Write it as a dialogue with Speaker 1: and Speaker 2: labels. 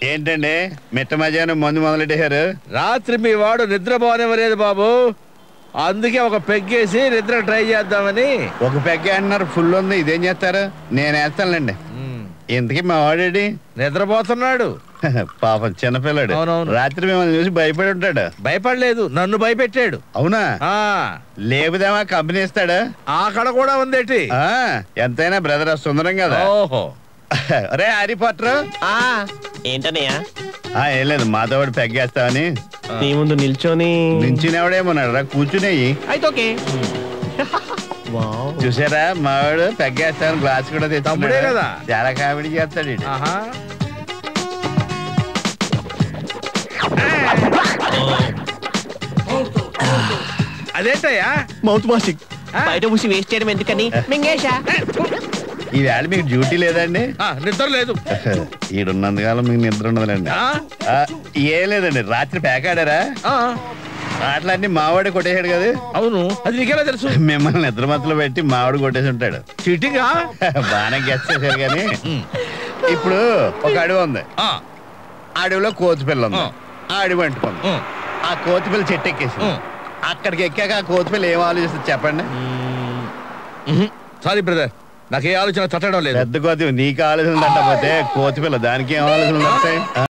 Speaker 1: ఏంటండి మిట్ట మధ్యాహ్నం మందు మొదలెట్టారు?
Speaker 2: రాత్రి మీ వాడు నిద్రపోనివ్వలేదు బాబు, అందుకే ఒక పెగ్గేసి నిద్ర ట్రై చేద్దామని.
Speaker 1: ఒక పెగ్గే అంటున్నారు, ఫుల్ ఉంది. ఇదేం చేస్తారు? నేను వేస్తానులేండి. ఇంతకీ మా వాడేడి?
Speaker 2: నిద్రపోతున్నాడు.
Speaker 1: పాపం చిన్నపిల్లాడు. రాత్రి మిమ్మల్ని చూసి భయపడి ఉంటాడు.
Speaker 2: భయపడలేదు, నన్ను భయపెట్టాడు.
Speaker 1: అవునా? లేపుదేమా కంపెనీ ఇస్తాడు.
Speaker 2: అక్కడ కూడా ఉందేటి?
Speaker 1: ఎంతైనా బ్రదర్ సుందరం కదా.
Speaker 2: ఓహో.
Speaker 1: అరే హ్యారీ పాటర్.
Speaker 3: ఏంటన్నయ్యా?
Speaker 1: ఏం లేదు, మాతో వాడు పెగ్గేస్తావని.
Speaker 3: నీ ముందు
Speaker 1: నిల్చునేవాడేమోన్నాడు రా, కూర్చునేయి.
Speaker 3: అయితే ఓకే.
Speaker 1: చూసారా మావాడు పెగ్గేస్తాను గ్లాస్ కూడా
Speaker 2: తమ్ముడే కదా,
Speaker 1: చాలా కామెడీ చేస్తాడు.
Speaker 2: అదేంటయ్యా
Speaker 3: మౌత్ వాషింగ్? బయట పూసి వేస్ట్ చేయడం ఎందుకని మింగేశా.
Speaker 1: ఈ వేళ మీకు డ్యూటీ లేదండి?
Speaker 2: నిద్ర లేదు.
Speaker 1: ఈడున్నందుకాలం మీకు నిద్ర ఉండదులేండి. ఏం లేదండి, రాత్రి పేకాడారా? ఆటలన్నీ మావాడే కొట్టేశాడు కదా.
Speaker 2: అవును, అది నీకెలా తెలుసు?
Speaker 1: మిమ్మల్ని నిద్ర మత్తులో పెట్టి మావాడు కొట్టేసి ఉంటాడు.
Speaker 2: చీటింగ్
Speaker 1: బాగానే గెస్ట్ చేశారు. కానీ ఇప్పుడు ఒక అడవి ఉంది, అడవిలో కోతిపిల్ల ఉంది. ఆ అడవి అంటుకుంది, ఆ కోతిపిల్ల చెట్టు ఎక్కేసి. అక్కడికి ఎక్కాక ఆ కోతిపిల్ల ఏం ఆలోచిస్తుంది చెప్పండి?
Speaker 2: సారీ బ్రదర్, నాకే ఆలోచన తట్టడం లేదు.
Speaker 1: పెద్ద కోతి నీకు ఆలోచన తట్టకపోతే కోతిపిల్ల దానికి ఏం ఆలోచనలు వస్తాయి?